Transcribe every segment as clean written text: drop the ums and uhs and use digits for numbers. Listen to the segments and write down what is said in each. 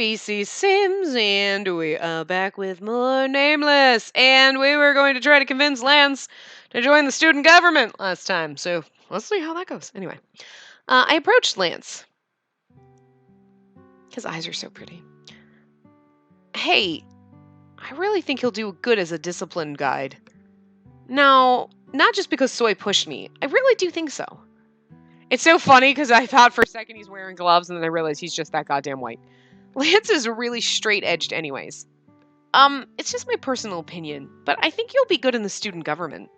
Spacey Sims, and we are back with more Nameless. And we were going to try to convince Lance to join the student government last time, so let's see how that goes. Anyway, I approached Lance. His eyes are so pretty. Hey, I really think he'll do good as a discipline guide. Now, not just because Soy pushed me, I really do think so. It's so funny because I thought for a second he's wearing gloves and then I realized he's just that goddamn white. Lance is really straight-edged anyways. It's just my personal opinion, but I think you'll be good in the student government.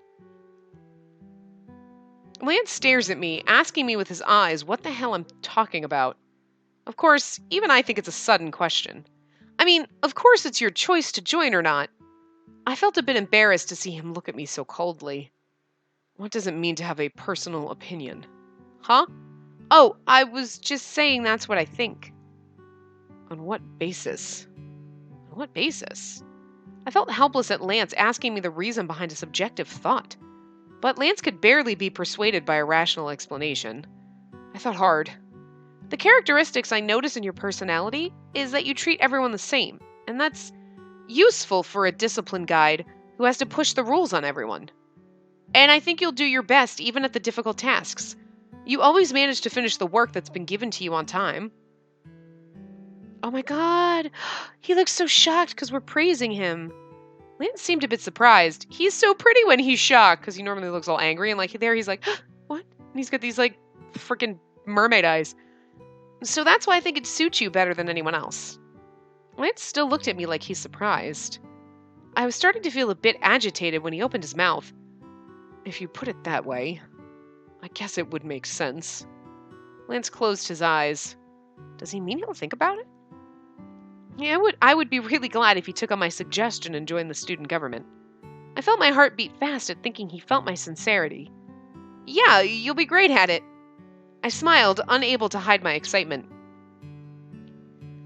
Lance stares at me, asking me with his eyes what the hell I'm talking about. Of course, even I think it's a sudden question. I mean, of course it's your choice to join or not. I felt a bit embarrassed to see him look at me so coldly. What does it mean to have a personal opinion? Huh? Oh, I was just saying that's what I think. On what basis? On what basis? I felt helpless at Lance asking me the reason behind a subjective thought. But Lance could barely be persuaded by a rational explanation. I thought hard. The characteristics I notice in your personality is that you treat everyone the same, and that's useful for a discipline guide who has to push the rules on everyone. And I think you'll do your best even at the difficult tasks. You always manage to finish the work that's been given to you on time. Oh my god, he looks so shocked because we're praising him. Lance seemed a bit surprised. He's so pretty when he's shocked because he normally looks all angry and like there he's like, what? And he's got these like freaking mermaid eyes. So that's why I think it suits you better than anyone else. Lance still looked at me like he's surprised. I was starting to feel a bit agitated when he opened his mouth. If you put it that way, I guess it would make sense. Lance closed his eyes. Does he mean he'll think about it? Yeah, I would be really glad if he took on my suggestion and joined the student government. I felt my heart beat fast at thinking he felt my sincerity. Yeah, you'll be great at it. I smiled, unable to hide my excitement.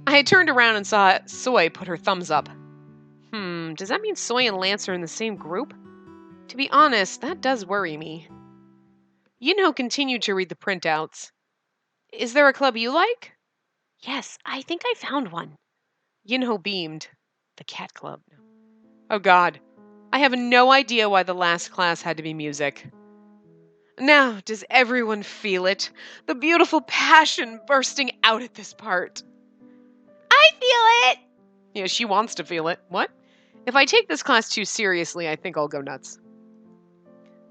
I had turned around and saw Soy put her thumbs up. Does that mean Soy and Lance are in the same group? To be honest, that does worry me. Yinho continued to read the printouts. Is there a club you like? Yes, I think I found one. Yinho beamed. The cat club. Oh god. I have no idea why the last class had to be music. Now, does everyone feel it? The beautiful passion bursting out at this part. I feel it! Yeah, she wants to feel it. What? If I take this class too seriously, I think I'll go nuts.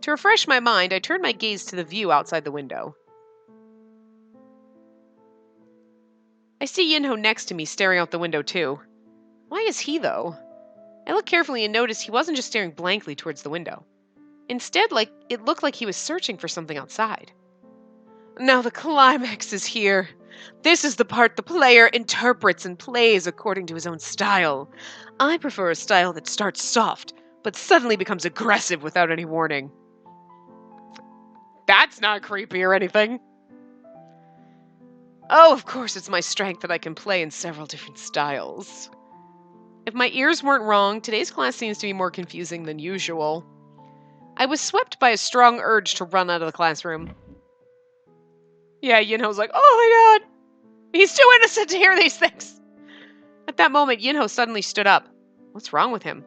To refresh my mind, I turned my gaze to the view outside the window. I see Yinho next to me staring out the window too. Why is he, though? I looked carefully and noticed he wasn't just staring blankly towards the window. Instead, it looked like he was searching for something outside. Now the climax is here. This is the part the player interprets and plays according to his own style. I prefer a style that starts soft, but suddenly becomes aggressive without any warning. That's not creepy or anything. Oh, of course it's my strength that I can play in several different styles. If my ears weren't wrong, today's class seems to be more confusing than usual. I was swept by a strong urge to run out of the classroom. Yeah, Yinho's like, oh my god! He's too innocent to hear these things! At that moment, Yinho suddenly stood up. What's wrong with him?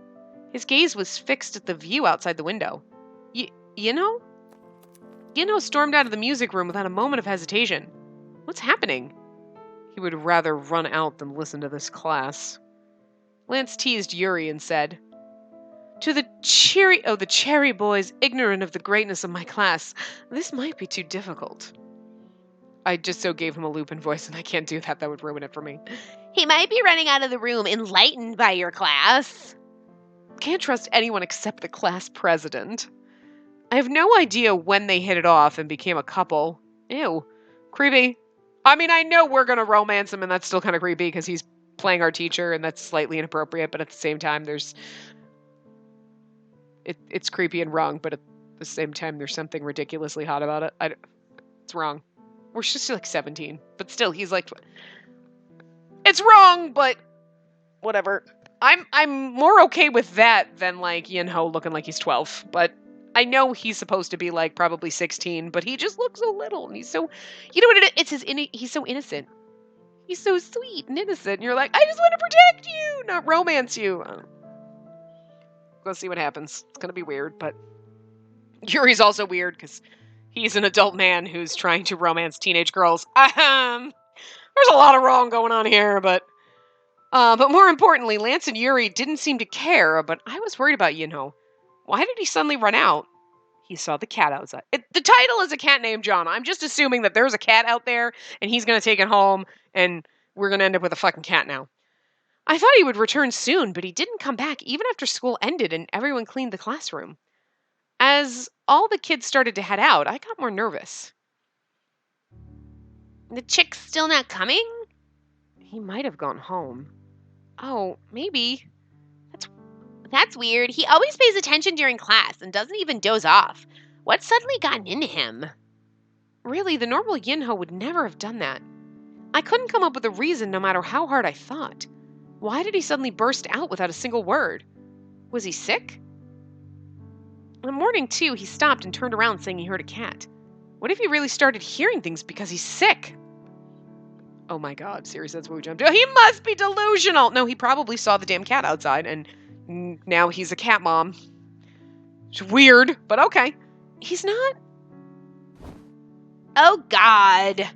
His gaze was fixed at the view outside the window. Yinho? Yinho stormed out of the music room without a moment of hesitation. What's happening? He would rather run out than listen to this class. Lance teased Yuri and said, To the cherry boys ignorant of the greatness of my class, this might be too difficult. I just so gave him a Lupin voice, and I can't do that. That would ruin it for me. He might be running out of the room enlightened by your class. Can't trust anyone except the class president. I have no idea when they hit it off and became a couple. Ew. Creepy. I mean, I know we're going to romance him, and that's still kind of creepy because he's playing our teacher, and that's slightly inappropriate, but at the same time, it's creepy and wrong, but at the same time, there's something ridiculously hot about it. It's wrong. We're just like 17, but still, he's like, it's wrong, but whatever. I'm more okay with that than like Yinho looking like he's 12, but I know he's supposed to be like probably 16, but he just looks so little, and he's so, you know what it is? He's so innocent. He's so sweet and innocent. And you're like, I just want to protect you, not romance you. Let's see what happens. It's going to be weird, but Yuri's also weird because he's an adult man who's trying to romance teenage girls. There's a lot of wrong going on here, but more importantly, Lance and Yuri didn't seem to care, but I was worried about Yinho. Why did he suddenly run out? He saw the cat outside. The title is A Cat Named John. I'm just assuming that there's a cat out there, and he's going to take it home, and we're going to end up with a fucking cat now. I thought he would return soon, but he didn't come back even after school ended and everyone cleaned the classroom. As all the kids started to head out, I got more nervous. The chick's still not coming? He might have gone home. Oh, maybe. That's weird. He always pays attention during class and doesn't even doze off. What's suddenly gotten into him? Really, the normal Yinho would never have done that. I couldn't come up with a reason no matter how hard I thought. Why did he suddenly burst out without a single word? Was he sick? In the morning, too, he stopped and turned around saying he heard a cat. What if he really started hearing things because he's sick? Oh my god, seriously, that's what we jumped to. He must be delusional! No, he probably saw the damn cat outside, and now he's a cat mom. It's weird, but okay. He's not... Oh god!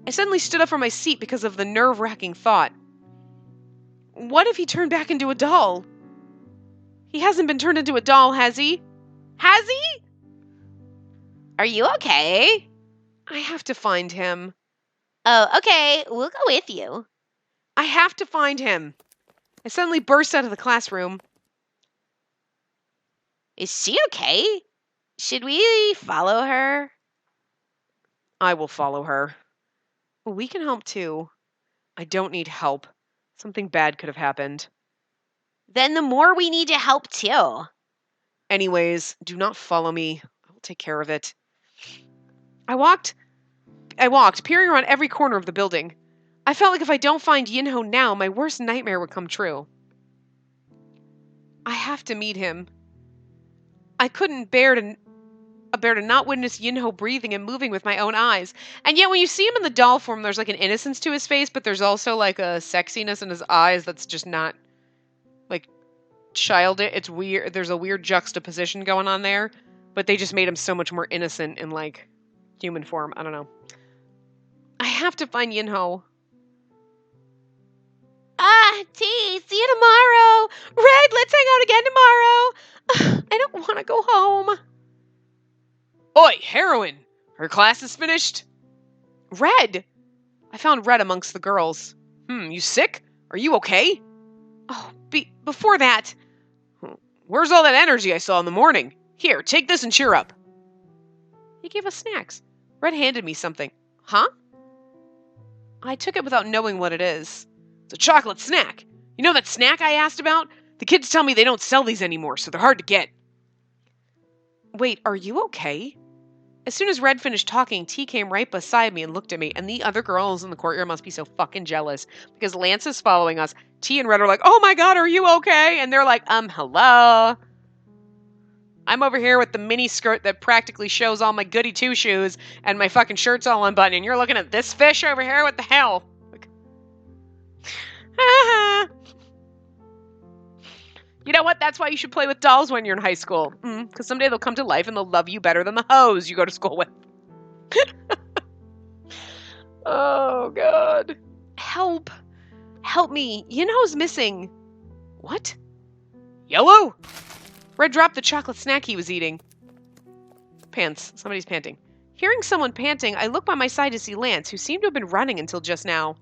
I suddenly stood up from my seat because of the nerve-wracking thought. What if he turned back into a doll? He hasn't been turned into a doll, has he? Has he? Are you okay? I have to find him. Oh, okay. We'll go with you. I have to find him. I suddenly burst out of the classroom. Is she okay? Should we follow her? I will follow her. We can help too. I don't need help. Something bad could have happened. Then the more we need to help too. Anyways, do not follow me. I will take care of it. I walked, peering around every corner of the building. I felt like if I don't find Yinho now, my worst nightmare would come true. I have to meet him. I couldn't bear to not witness Yinho breathing and moving with my own eyes. And yet when you see him in the doll form, there's like an innocence to his face, but there's also like a sexiness in his eyes that's just not like childish. It's weird. There's a weird juxtaposition going on there, but they just made him so much more innocent in like human form. I don't know. I have to find Yinho. T, see you tomorrow. Red, let's hang out again tomorrow. I don't want to go home. Oi, heroine! Her class is finished? Red! I found Red amongst the girls. You sick? Are you okay? Oh, before that... Where's all that energy I saw in the morning? Here, take this and cheer up. He gave us snacks. Red handed me something. Huh? I took it without knowing what it is. It's a chocolate snack. You know that snack I asked about? The kids tell me they don't sell these anymore, so they're hard to get. Wait, are you okay? As soon as Red finished talking, T came right beside me and looked at me, and the other girls in the courtyard must be so fucking jealous, because Lance is following us. T and Red are like, oh my god, are you okay? And they're like, hello? I'm over here with the mini skirt that practically shows all my goody two-shoes, and my fucking shirt's all unbuttoned, and you're looking at this fish over here? What the hell? Like, you know what? That's why you should play with dolls when you're in high school. Because someday they'll come to life and they'll love you better than the hoes you go to school with. Oh, God. Help. Help me. Yinho's missing. What? Yellow? Red dropped the chocolate snack he was eating. Pants. Somebody's panting. Hearing someone panting, I looked by my side to see Lance, who seemed to have been running until just now.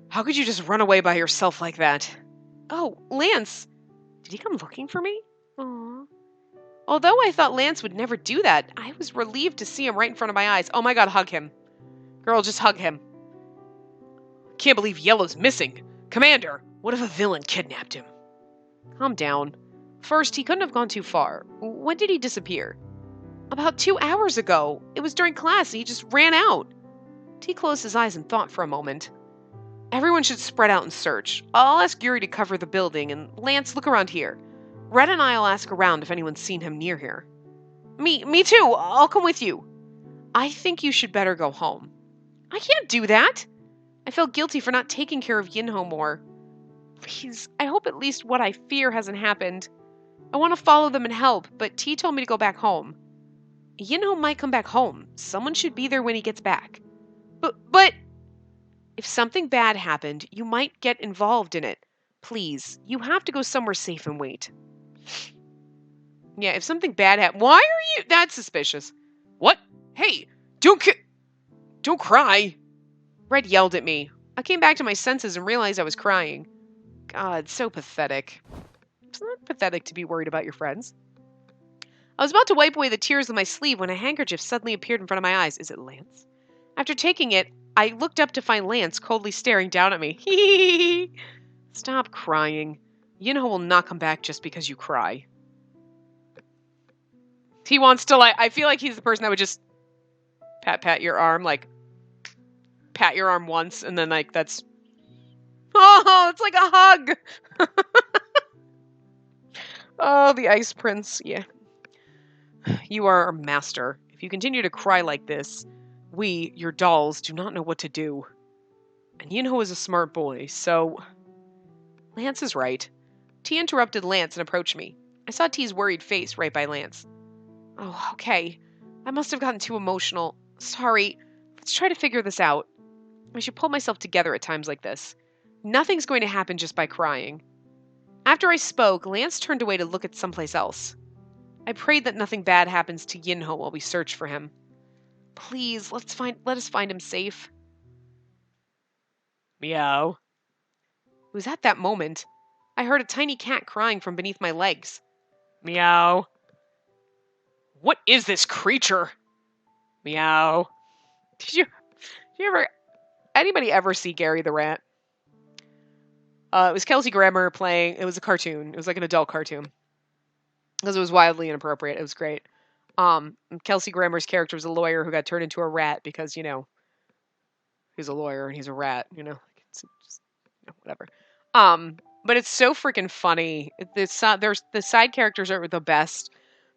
How could you just run away by yourself like that? Oh, Lance. Did he come looking for me? Aww. Although I thought Lance would never do that, I was relieved to see him right in front of my eyes. Oh my god, hug him. Girl, just hug him. Can't believe Yellow's missing. Commander, what if a villain kidnapped him? Calm down. First, he couldn't have gone too far. When did he disappear? About 2 hours ago. It was during class and he just ran out. T closed his eyes and thought for a moment. Everyone should spread out and search. I'll ask Yuri to cover the building, and Lance, look around here. Red and I'll ask around if anyone's seen him near here. Me too. I'll come with you. I think you should better go home. I can't do that. I felt guilty for not taking care of Yinho more. Please, I hope at least what I fear hasn't happened. I want to follow them and help, but T told me to go back home. Yinho might come back home. Someone should be there when he gets back. But if something bad happened, you might get involved in it. Please, you have to go somewhere safe and wait. Yeah, if something bad happened, why are you? That's suspicious. What? Hey, don't cry. Red yelled at me. I came back to my senses and realized I was crying. God, so pathetic. It's not pathetic to be worried about your friends. I was about to wipe away the tears with my sleeve when a handkerchief suddenly appeared in front of my eyes. Is it Lance? After taking it, I looked up to find Lance coldly staring down at me. Stop crying. Yinho will not come back just because you cry. He wants to, I feel like he's the person that would just pat your arm, pat your arm once, and then, that's... Oh, it's like a hug! Oh, the Ice Prince, yeah. You are a master. If you continue to cry like this, we, your dolls, do not know what to do. And Yinho is a smart boy, so... Lance is right. T interrupted Lance and approached me. I saw T's worried face right by Lance. Oh, okay. I must have gotten too emotional. Sorry. Let's try to figure this out. I should pull myself together at times like this. Nothing's going to happen just by crying. After I spoke, Lance turned away to look at someplace else. I prayed that nothing bad happens to Yinho while we search for him. Please, let us find him safe. Meow. It was at that moment I heard a tiny cat crying from beneath my legs. Meow. What is this creature? Meow. Did anybody ever see Gary the Rat? It was Kelsey Grammer playing, it was a cartoon. It was like an adult cartoon. Because it was wildly inappropriate. It was great. Kelsey Grammer's character was a lawyer who got turned into a rat because, he's a lawyer and he's a rat, It's just, whatever. But it's so freaking funny. There's the side characters are the best.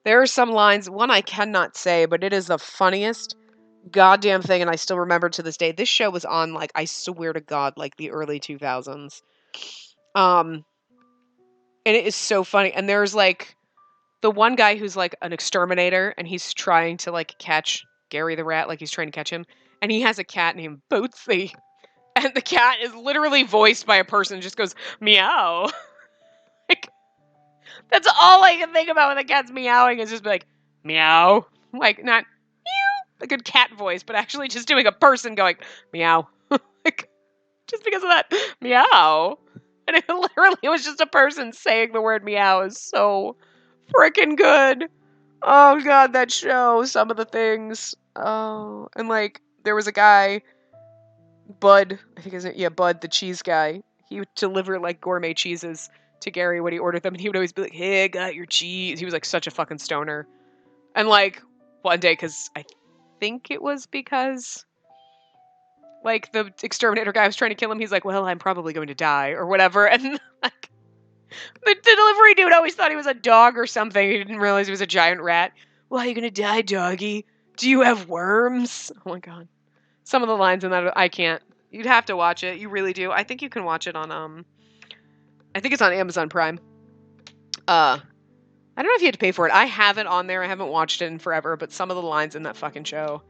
There are some lines, one I cannot say, but it is the funniest goddamn thing, and I still remember to this day. This show was on, I swear to God, the early 2000s. And it is so funny. And there's, the one guy who's, an exterminator, and he's trying to, catch Gary the Rat, he's trying to catch him. And he has a cat named Bootsy. And the cat is literally voiced by a person, just goes, meow. That's all I can think about when the cat's meowing is just meow. Not meow, a good cat voice, but actually just doing a person going, meow. Just because of that, meow. And it literally was just a person saying the word meow is so freaking good. Oh God, that show, some of the things. Oh, and there was a guy, Bud, I think Bud, the cheese guy. He would deliver gourmet cheeses to Gary when he ordered them, and he would always be like, hey, I got your cheese. He was such a fucking stoner. And one day, because I think it was because the exterminator guy was trying to kill him, he's like, well, I'm probably going to die, or whatever. And the delivery dude always thought he was a dog or something. He didn't realize he was a giant rat. Well, are you going to die, doggy? Do you have worms? Oh my God. Some of the lines in that, I can't. You'd have to watch it. You really do. I think you can watch it on, I think it's on Amazon Prime. I don't know if you had to pay for it. I have it on there. I haven't watched it in forever, but some of the lines in that fucking show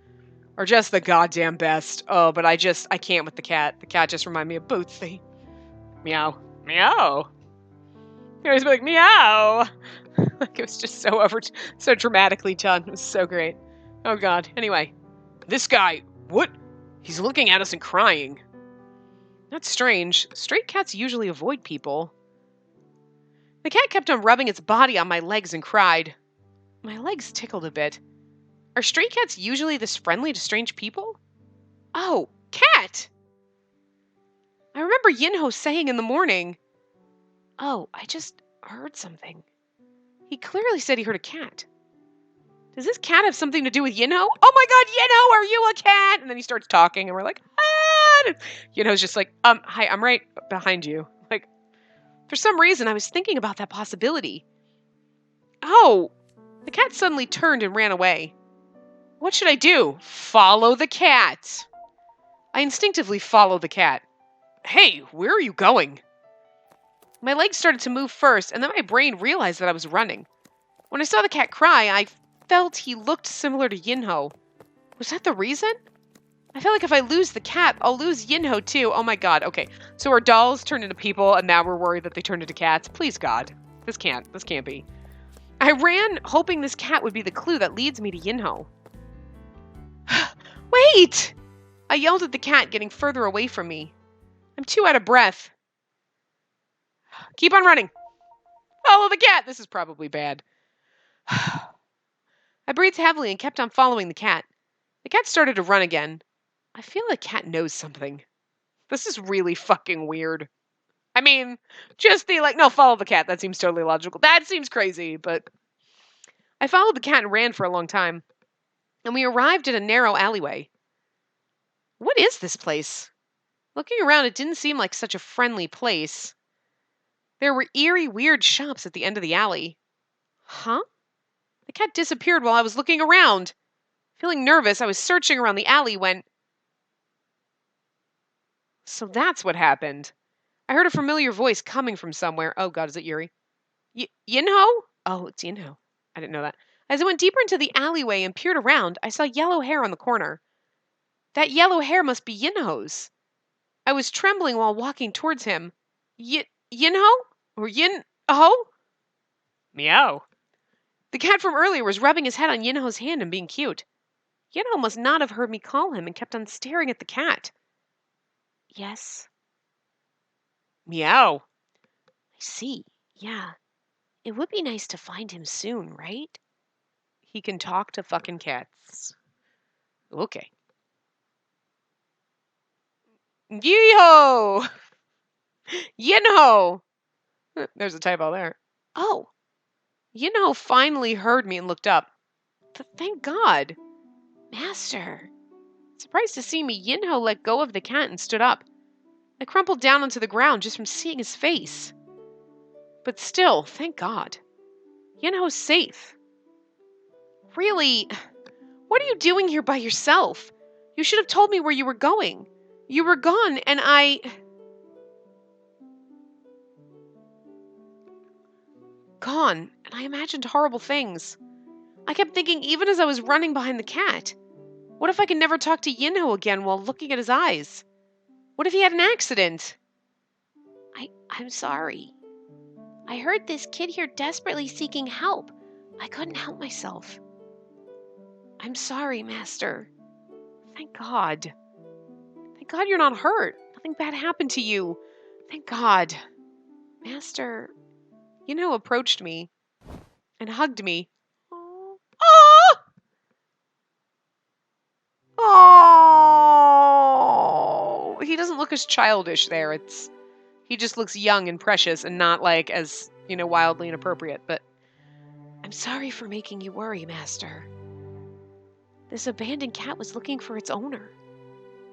are just the goddamn best. Oh, but I can't with the cat. The cat just reminded me of Bootsy. Meow. Meow. He always be like, meow. It was just so dramatically done. It was so great. Oh God. Anyway, this guy, what? He's looking at us and crying. That's strange. Stray cats usually avoid people. The cat kept on rubbing its body on my legs and cried. My legs tickled a bit. Are stray cats usually this friendly to strange people? Oh, cat! I remember Yinho saying in the morning, oh, I just heard something. He clearly said he heard a cat. Does this cat have something to do with Yinho? Oh my God, Yinho, are you a cat? And then he starts talking, and we're like, ah! Yinho's just like, hi, I'm right behind you. For some reason, I was thinking about that possibility. Oh, the cat suddenly turned and ran away. What should I do? Follow the cat. I instinctively followed the cat. Hey, where are you going? My legs started to move first, and then my brain realized that I was running. When I saw the cat cry, I felt he looked similar to Yinho. Was that the reason? I feel like if I lose the cat, I'll lose Yinho too. Oh my god, okay. So our dolls turned into people, and now we're worried that they turned into cats. Please, God. This can't be. I ran, hoping this cat would be the clue that leads me to Yinho. Wait! I yelled at the cat, getting further away from me. I'm too out of breath. Keep on running. Follow the cat! This is probably bad. I breathed heavily and kept on following the cat. The cat started to run again. I feel the cat knows something. This is really fucking weird. I mean, just the no, follow the cat. That seems totally logical. That seems crazy, but I followed the cat and ran for a long time. And we arrived at a narrow alleyway. What is this place? Looking around, it didn't seem like such a friendly place. There were eerie, weird shops at the end of the alley. Huh? The cat disappeared while I was looking around. Feeling nervous, I was searching around the alley when... So that's what happened. I heard a familiar voice coming from somewhere. Oh god, is it Yuri? Yinho? Oh, it's Yinho. I didn't know that. As I went deeper into the alleyway and peered around, I saw yellow hair on the corner. That yellow hair must be Yinho's. I was trembling while walking towards him. Yinho? Or Yinho? Meow. The cat from earlier was rubbing his head on Yinho's hand and being cute. Yinho must not have heard me call him and kept on staring at the cat. Yes. Meow. I see. Yeah. It would be nice to find him soon, right? He can talk to fucking cats. Okay. Yeeho! Yinho! There's a typo there. Oh. Yinho finally heard me and looked up. Thank God. Master. Surprised to see me, Yinho let go of the cat and stood up. I crumpled down onto the ground just from seeing his face. But still, thank God. Yinho's safe. Really? What are you doing here by yourself? You should have told me where you were going. You were gone, and Gone, and I imagined horrible things. I kept thinking even as I was running behind the cat. What if I could never talk to Yinho again while looking at his eyes? What if he had an accident? I'm sorry. I heard this kid here desperately seeking help. I couldn't help myself. I'm sorry, Master. Thank God. Thank God you're not hurt. Nothing bad happened to you. Thank God. Master, Yinho approached me and hugged me. Oh! Oh! He doesn't look as childish there. He just looks young and precious and not as, wildly inappropriate. But I'm sorry for making you worry, Master. This abandoned cat was looking for its owner.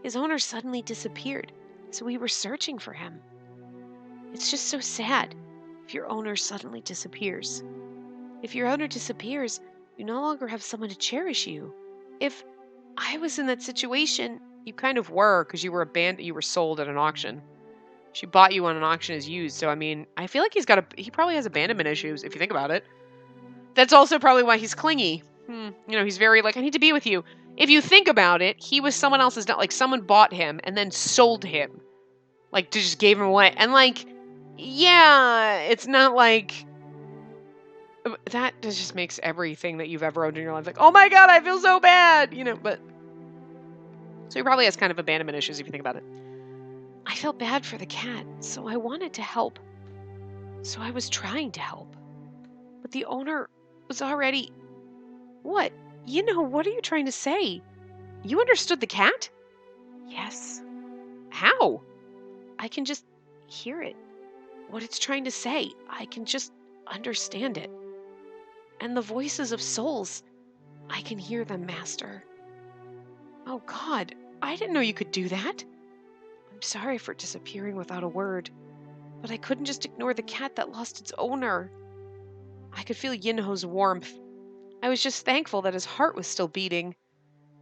His owner suddenly disappeared, so we were searching for him. It's just so sad if your owner suddenly disappears. If your owner disappears, you no longer have someone to cherish you. If I was in that situation, you kind of were, because you were you were sold at an auction. She bought you on an auction as used, so I feel like he probably has abandonment issues, if you think about it. That's also probably why he's clingy. He's very I need to be with you. If you think about it, he was someone else's, someone bought him and then sold him. To just gave him away. And yeah, it's not that just makes everything that you've ever owned in your life oh my God, I feel so bad, but. So he probably has kind of abandonment issues if you think about it. I felt bad for the cat, so I wanted to help. So I was trying to help. But the owner was already... What? What are you trying to say? You understood the cat? Yes. How? I can just hear it. What it's trying to say. I can just understand it. And the voices of souls, I can hear them, Master. Oh God, I didn't know you could do that. I'm sorry for disappearing without a word, but I couldn't just ignore the cat that lost its owner. I could feel Yinho's warmth. I was just thankful that his heart was still beating.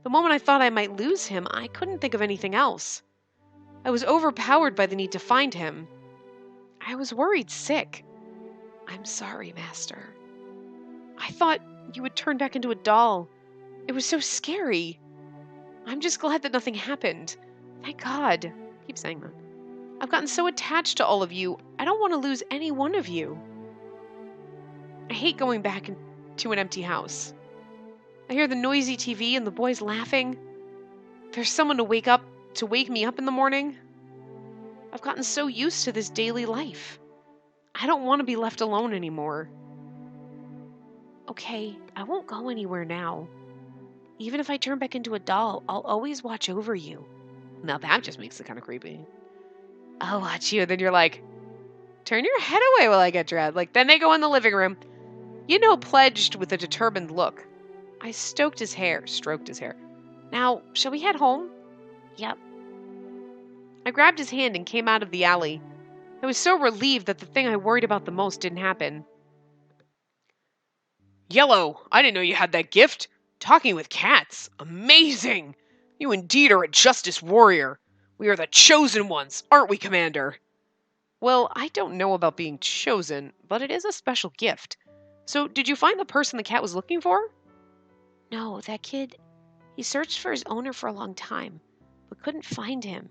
The moment I thought I might lose him, I couldn't think of anything else. I was overpowered by the need to find him. I was worried sick. I'm sorry, Master. I thought you would turn back into a doll. It was so scary. I'm just glad that nothing happened. Thank God. I keep saying that. I've gotten so attached to all of you, I don't want to lose any one of you. I hate going back to an empty house. I hear the noisy TV and the boys laughing. There's someone to wake me up in the morning. I've gotten so used to this daily life. I don't want to be left alone anymore. Okay, I won't go anywhere now. Even if I turn back into a doll, I'll always watch over you. Now that just makes it kind of creepy. I'll watch you. Then you're like, turn your head away while I get dressed. Then they go in the living room. Pledged with a determined look. I stroked his hair. Now, shall we head home? Yep. I grabbed his hand and came out of the alley. I was so relieved that the thing I worried about the most didn't happen. Yellow, I didn't know you had that gift. Talking with cats. Amazing. You indeed are a justice warrior. We are the chosen ones, aren't we, Commander? Well, I don't know about being chosen, but it is a special gift. So, did you find the person the cat was looking for? No, that kid, he searched for his owner for a long time, but couldn't find him.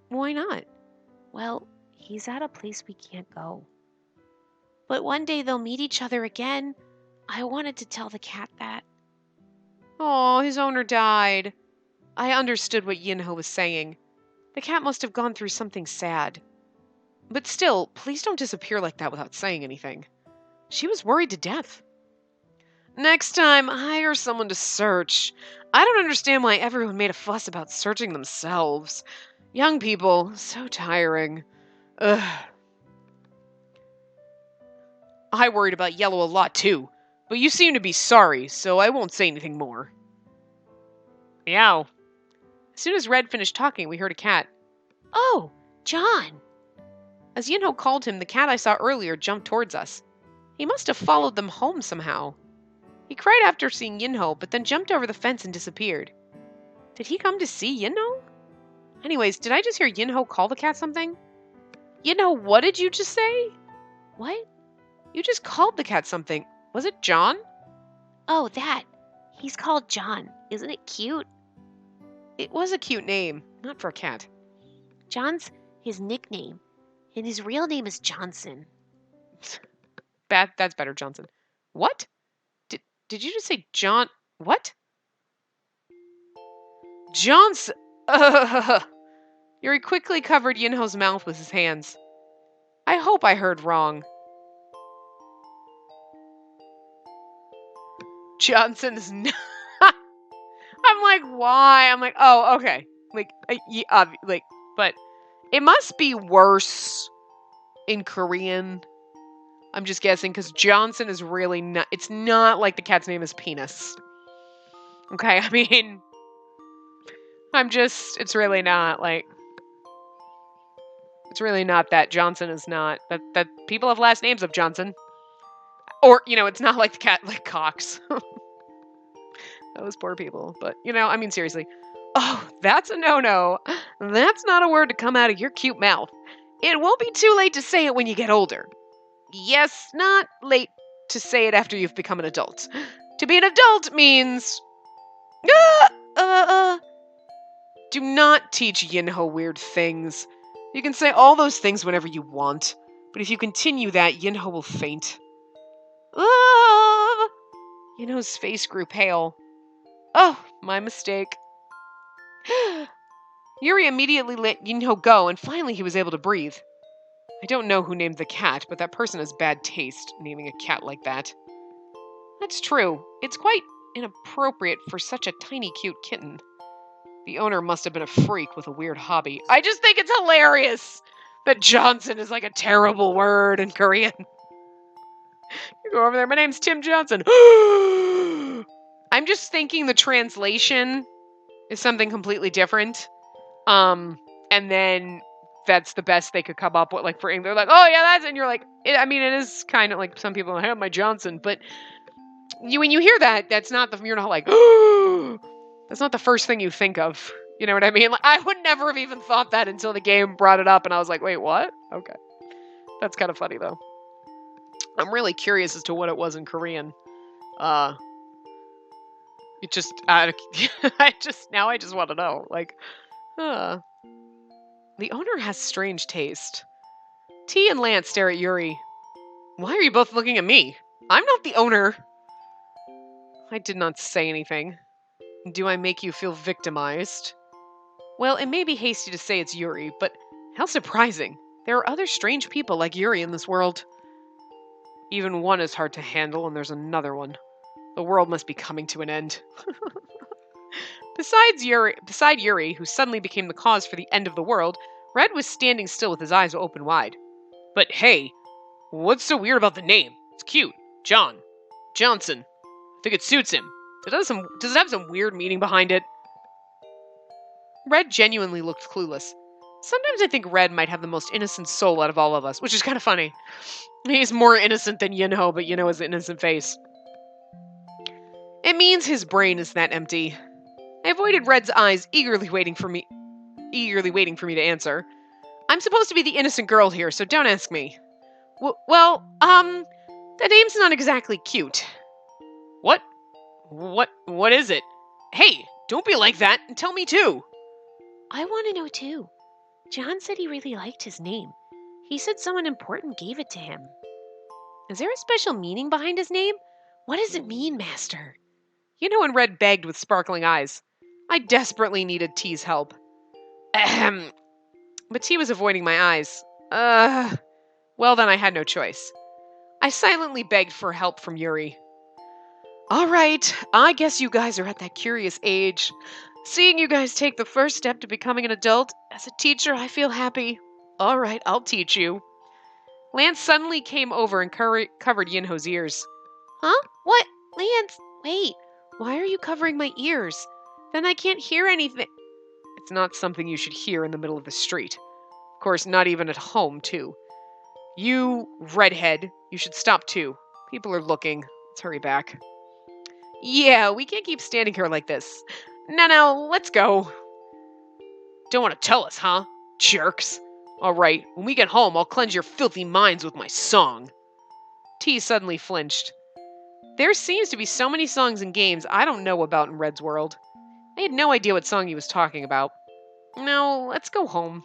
Why not? Well, he's at a place we can't go. But one day they'll meet each other again. I wanted to tell the cat that. Oh, his owner died. I understood what Yinho was saying. The cat must have gone through something sad. But still, please don't disappear like that without saying anything. She was worried to death. Next time, hire someone to search. I don't understand why everyone made a fuss about searching themselves. Young people, so tiring. Ugh. I worried about Yellow a lot too, but you seem to be sorry, so I won't say anything more. Meow. As soon as Red finished talking, we heard a cat. Oh, John! As Yinho called him, the cat I saw earlier jumped towards us. He must have followed them home somehow. He cried after seeing Yinho, but then jumped over the fence and disappeared. Did he come to see Yinho? Anyways, did I just hear Yinho call the cat something? Yinho, what did you just say? What? You just called the cat something. Was it John? Oh, that. He's called John. Isn't it cute? It was a cute name, not for a cat. John's his nickname, and his real name is Johnson. That's better, Johnson. What? Did you just say John? What? Johnson. Yuri quickly covered Yinho's mouth with his hands. I hope I heard wrong. Johnson is not. I'm like, why? I'm like, oh, okay. But it must be worse in Korean. I'm just guessing because Johnson is really not. It's not like the cat's name is Penis. Okay, I mean, it's really not like. It's really not that. Johnson is not. That people have last names of Johnson. Or, it's not like the cat like Cox. Those poor people. But, I mean, seriously. Oh, that's a no-no. That's not a word to come out of your cute mouth. It won't be too late to say it when you get older. Yes, not late to say it after you've become an adult. To be an adult means... Do not teach Yinho weird things. You can say all those things whenever you want, but if you continue that, Yinho will faint. Yinho's face grew pale. Oh, my mistake. Yuri immediately let Yinho go, and finally he was able to breathe. I don't know who named the cat, but that person has bad taste, naming a cat like that. That's true. It's quite inappropriate for such a tiny, cute kitten. The owner must have been a freak with a weird hobby. I just think it's hilarious that Johnson is like a terrible word in Korean. You go over there, my name's Tim Johnson. I'm just thinking the translation is something completely different. And then that's the best they could come up with, like, for English. They're like, oh yeah, that's, and you're like, it is kind of like some people have my Johnson, but when you hear that, that's not you're not like, That's not the first thing you think of. You know what I mean? Like, I would never have even thought that until the game brought it up, and I was like, wait, what? Okay. That's kind of funny, though. I'm really curious as to what it was in Korean. It just, I just want to know. Like, the owner has strange taste. T and Lance stare at Yuri. Why are you both looking at me? I'm not the owner. I did not say anything. Do I make you feel victimized? Well, it may be hasty to say it's Yuri, but how surprising. There are other strange people like Yuri in this world. Even one is hard to handle, and there's another one. The world must be coming to an end. Beside Yuri, who suddenly became the cause for the end of the world, Red was standing still with his eyes open wide. But hey, what's so weird about the name? It's cute. Johnson. I think it suits him. Does it have some weird meaning behind it? Red genuinely looked clueless. Sometimes I think Red might have the most innocent soul out of all of us, which is kind of funny. He's more innocent than Yinho, but Yinho has an innocent face. It means his brain is that empty. I avoided Red's eyes, eagerly waiting for me to answer. I'm supposed to be the innocent girl here, so don't ask me. The name's not exactly cute. What? What is it? Hey, don't be like that, and tell me too. I want to know too. John said he really liked his name. He said someone important gave it to him. Is there a special meaning behind his name? What does it mean, Master? Yinho and Red begged with sparkling eyes. I desperately needed T's help. Ahem. But T was avoiding my eyes. Well then I had no choice. I silently begged for help from Yuri. Alright, I guess you guys are at that curious age. Seeing you guys take the first step to becoming an adult, as a teacher I feel happy. Alright, I'll teach you. Lance suddenly came over and covered Yinho's ears. Huh? What? Lance, wait. Why are you covering my ears? Then I can't hear anything. It's not something you should hear in the middle of the street. Of course, not even at home, too. You, redhead, you should stop too. People are looking. Let's hurry back. Yeah, we can't keep standing here like this. No, let's go. Don't want to tell us, huh? Jerks. Alright, when we get home, I'll cleanse your filthy minds with my song. T suddenly flinched. There seems to be so many songs and games I don't know about in Red's world. I had no idea what song he was talking about. No, let's go home.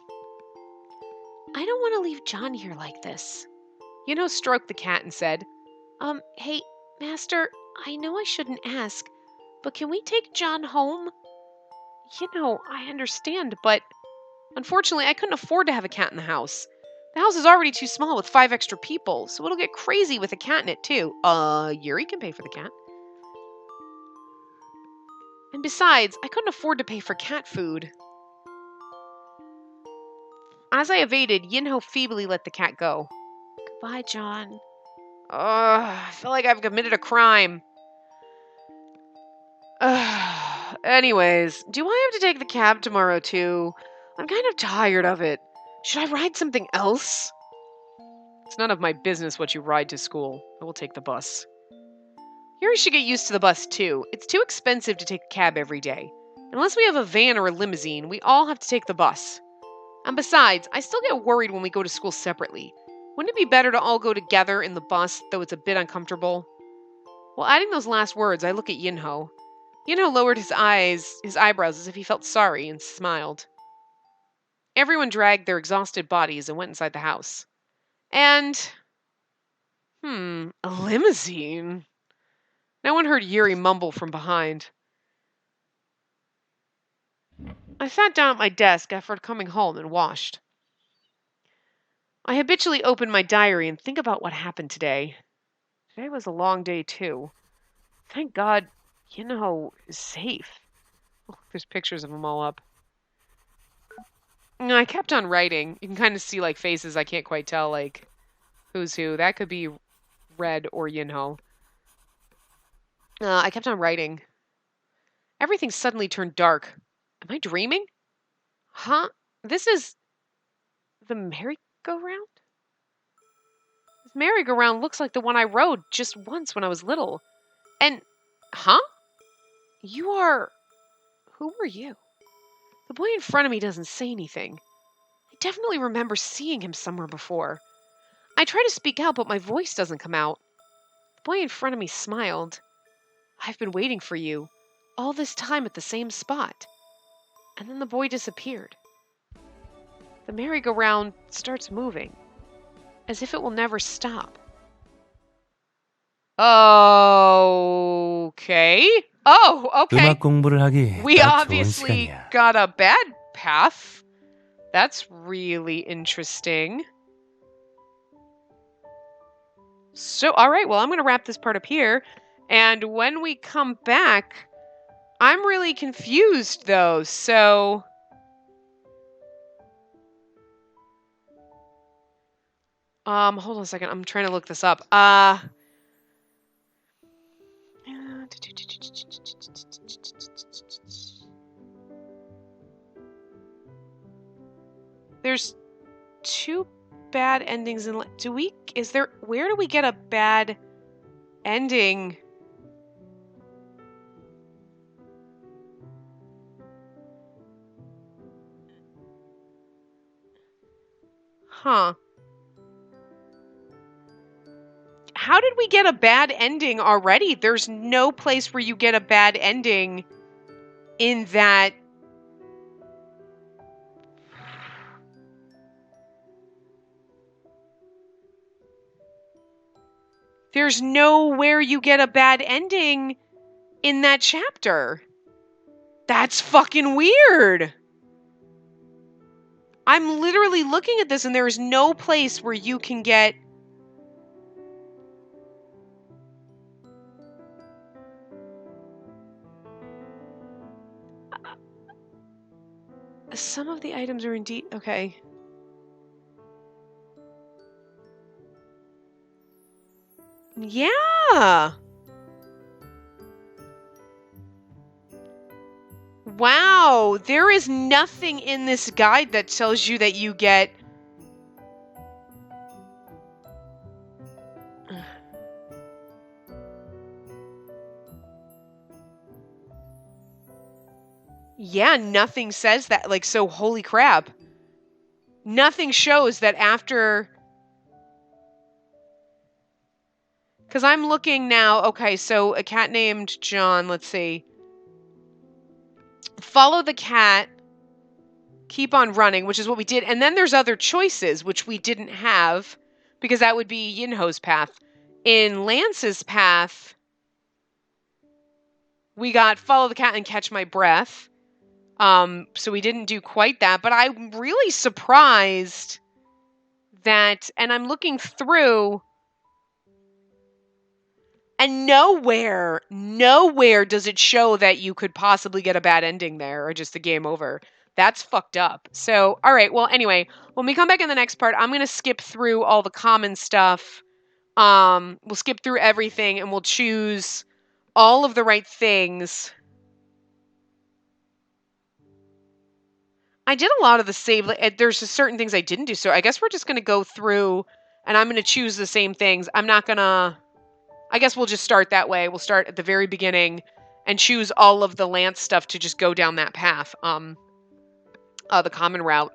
I don't want to leave John here like this. Yinho stroked the cat and said, Hey, Master, I know I shouldn't ask, but can we take John home? I understand, but unfortunately I couldn't afford to have a cat in the house. The house is already too small with 5 extra people, so it'll get crazy with a cat in it too. Yuri can pay for the cat. And besides, I couldn't afford to pay for cat food. As I evaded, Yinho feebly let the cat go. Goodbye, John. I feel like I've committed a crime. Anyways, do I have to take the cab tomorrow too? I'm kind of tired of it. Should I ride something else? It's none of my business what you ride to school. I will take the bus. Yuri should get used to the bus too. It's too expensive to take a cab every day. Unless we have a van or a limousine, we all have to take the bus. And besides, I still get worried when we go to school separately. Wouldn't it be better to all go together in the bus, though it's a bit uncomfortable? While adding those last words, I look at Yinho. Yinho lowered his eyebrows as if he felt sorry, and smiled. Everyone dragged their exhausted bodies and went inside the house. And... a limousine. No one heard Yuri mumble from behind. I sat down at my desk after coming home and washed. I habitually open my diary and think about what happened today. Today was a long day, too. Thank God, is safe. Oh, there's pictures of them all up. I kept on writing. You can kind of see, faces. I can't quite tell, who's who. That could be Red or Yinho. I kept on writing. Everything suddenly turned dark. Am I dreaming? Huh? This is... the merry-go-round? This merry-go-round looks like the one I rode just once when I was little. And... huh? You are... Who were you? The boy in front of me doesn't say anything. I definitely remember seeing him somewhere before. I try to speak out, but my voice doesn't come out. The boy in front of me smiled. I've been waiting for you, all this time at the same spot. And then the boy disappeared. The merry-go-round starts moving, as if it will never stop. Okay. Oh, okay. 음악 공부를 하기 We 딱 좋은 obviously 시간이야. got a bad path. That's really interesting. So, all right, well, I'm going to wrap this part up here. And when we come back, I'm really confused, though. So, hold on a second. I'm trying to look this up. There's 2 bad endings in... where do we get a bad ending? Huh. How did we get a bad ending already? There's no place where you get a bad ending in that. There's nowhere you get a bad ending in that chapter. That's fucking weird. I'm literally looking at this and there is no place where you can get... Some of the items are indeed... Okay. Yeah. Wow. There is nothing in this guide that tells you that you get... Yeah, nothing says that. Like, so holy crap. Nothing shows that after... Because I'm looking now. Okay, so a cat named John. Let's see. Follow the cat. Keep on running, which is what we did. And then there's other choices, which we didn't have. Because that would be Yinho's path. In Lance's path, we got follow the cat and catch my breath. So we didn't do quite that. But I'm really surprised that... And I'm looking through... And nowhere does it show that you could possibly get a bad ending there or just a game over. That's fucked up. So, all right. Well, anyway, when we come back in the next part, I'm going to skip through all the common stuff. We'll skip through everything and we'll choose all of the right things. I did a lot of the save. There's certain things I didn't do. So I guess we're just going to go through and I'm going to choose the same things. I'm not going to... I guess we'll just start that way. We'll start at the very beginning and choose all of the Lance stuff to just go down that path, the common route.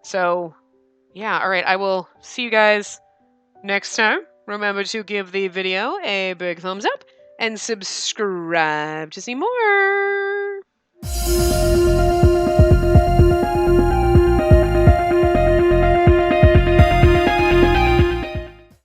So, yeah, all right. I will see you guys next time. Remember to give the video a big thumbs up and subscribe to see more.